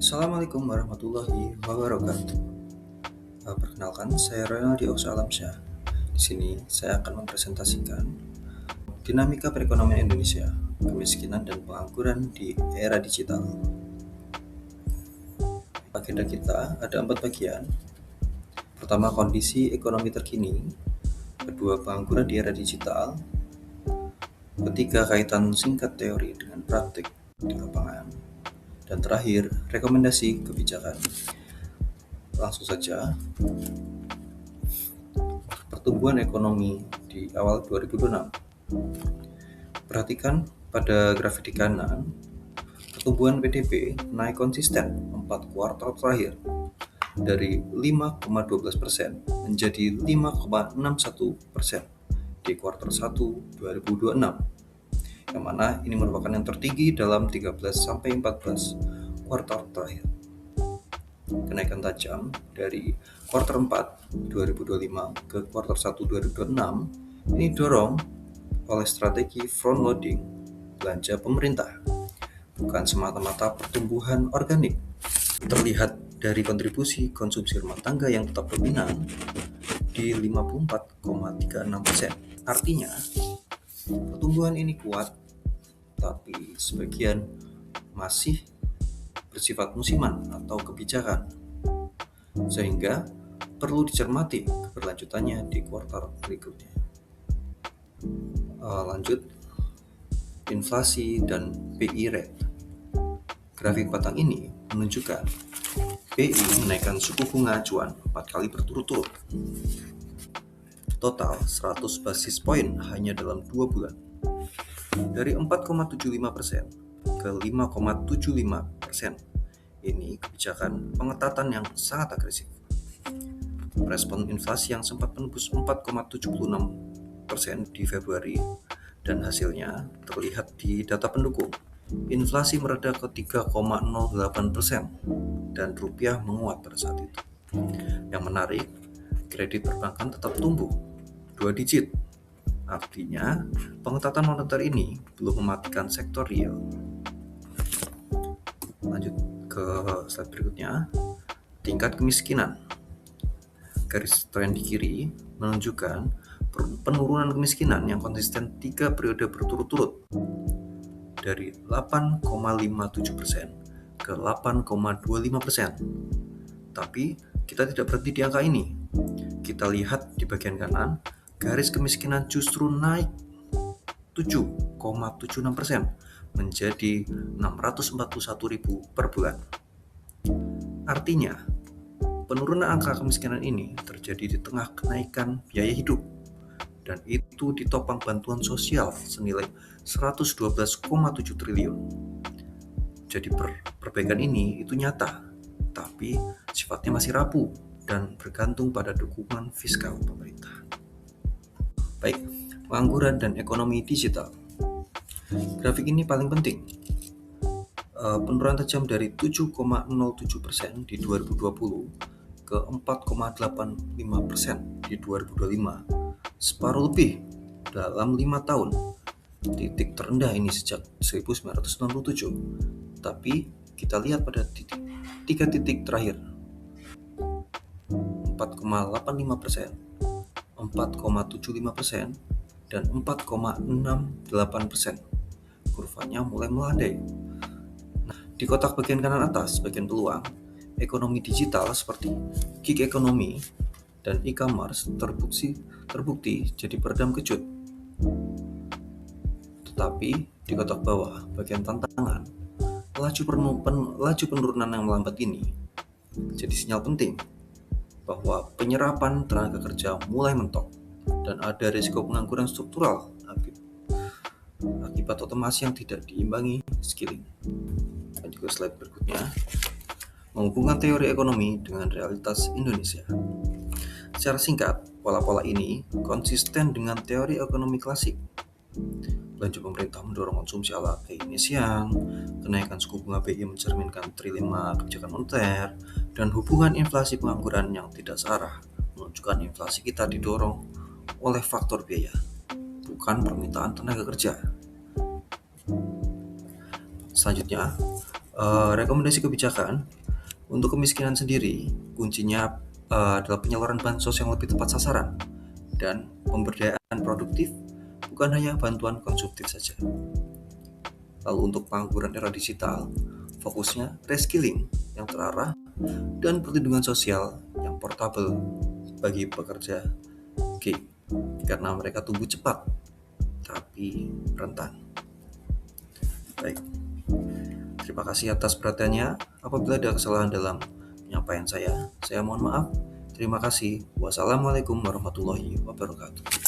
Assalamualaikum warahmatullahi wabarakatuh. Perkenalkan, saya Ronaldi Ausa Alamsyah. Di sini saya akan mempresentasikan dinamika perekonomian Indonesia, kemiskinan dan pengangguran di era digital. Agenda kita ada 4 bagian. Pertama, kondisi ekonomi terkini. Kedua, pengangguran di era digital. Ketiga, kaitan singkat teori dengan praktik di lapangan. Dan terakhir, rekomendasi kebijakan. Langsung saja, pertumbuhan ekonomi di awal 2026. Perhatikan pada grafik di kanan, pertumbuhan PDB naik konsisten 4 kuartal terakhir dari 5,12% menjadi 5,61% di kuartal 1 2026, yang mana ini merupakan yang tertinggi dalam 13-14 kuartal terakhir. Kenaikan tajam dari kuartal 4 2025 ke kuartal 1 2026 ini didorong oleh strategi front loading belanja pemerintah, bukan semata-mata pertumbuhan organik. Terlihat dari kontribusi konsumsi rumah tangga yang tetap dominan di 54,36%. Artinya, pertumbuhan ini kuat, tapi sebagian masih bersifat musiman atau kebijakan, sehingga perlu dicermati keberlanjutannya di kuartal berikutnya. Lanjut, inflasi dan BI rate. Grafik batang ini menunjukkan BI menaikkan suku bunga acuan 4 kali berturut-turut. Total 100 basis poin hanya dalam 2 bulan. Dari 4,75% ke 5,75%. Ini kebijakan pengetatan yang sangat agresif. Respon inflasi yang sempat menembus 4,76% di Februari, dan hasilnya terlihat di data pendukung. Inflasi mereda ke 3,08% dan rupiah menguat pada saat itu. Yang menarik, kredit perbankan tetap tumbuh 2 digit. Artinya, pengetatan moneter ini belum mematikan sektor real. Lanjut ke slide berikutnya, tingkat kemiskinan. Garis tren di kiri menunjukkan penurunan kemiskinan yang konsisten 3 periode berturut-turut dari 8,57% ke 8,25%. Tapi kita tidak berhenti di angka ini. Kita lihat di bagian kanan, garis kemiskinan justru naik 7,76% menjadi 641.000 per bulan. Artinya, penurunan angka kemiskinan ini terjadi di tengah kenaikan biaya hidup, dan itu ditopang bantuan sosial senilai 112,7 triliun. Jadi perbaikan ini itu nyata, tapi sifatnya masih rapuh dan bergantung pada dukungan fiskal pemerintah. Baik, pengangguran dan ekonomi digital. Grafik ini paling penting. Penurunan tajam dari 7,07% di 2020 ke 4,85% di 2025, separuh lebih dalam 5 tahun. Titik terendah ini sejak 1997. Tapi kita lihat pada 3 titik terakhir, 4,85%, 4,75%, dan 4,68%. Kurvanya mulai melandai. Di kotak bagian kanan atas, bagian peluang, ekonomi digital seperti gig economy dan e-commerce terbukti jadi peredam kejut. Tetapi di kotak bawah, bagian tantangan, laju penurunan yang melambat ini jadi sinyal penting bahwa penyerapan tenaga kerja mulai mentok dan ada risiko pengangguran struktural akibat otomasi yang tidak diimbangi skilling. Dan juga slide berikutnya, menghubungkan teori ekonomi dengan realitas Indonesia. Secara singkat, pola-pola ini konsisten dengan teori ekonomi klasik. Belanja pemerintah mendorong konsumsi ala Keynesian, kenaikan suku bunga BI mencerminkan trilema kebijakan moneter, dan hubungan inflasi pengangguran yang tidak searah menunjukkan inflasi kita didorong oleh faktor biaya, bukan permintaan tenaga kerja. Selanjutnya, Rekomendasi kebijakan untuk kemiskinan sendiri, kuncinya adalah penyaluran bansos yang lebih tepat sasaran dan pemberdayaan produktif, bukan hanya bantuan konsumtif saja. Lalu untuk pengangguran era digital, fokusnya reskilling yang terarah dan perlindungan sosial yang portable bagi pekerja gig karena mereka tumbuh cepat tapi rentan. Baik, terima kasih atas perhatiannya. Apabila ada kesalahan dalam penyampaian saya mohon maaf. Terima kasih. Wassalamualaikum warahmatullahi wabarakatuh.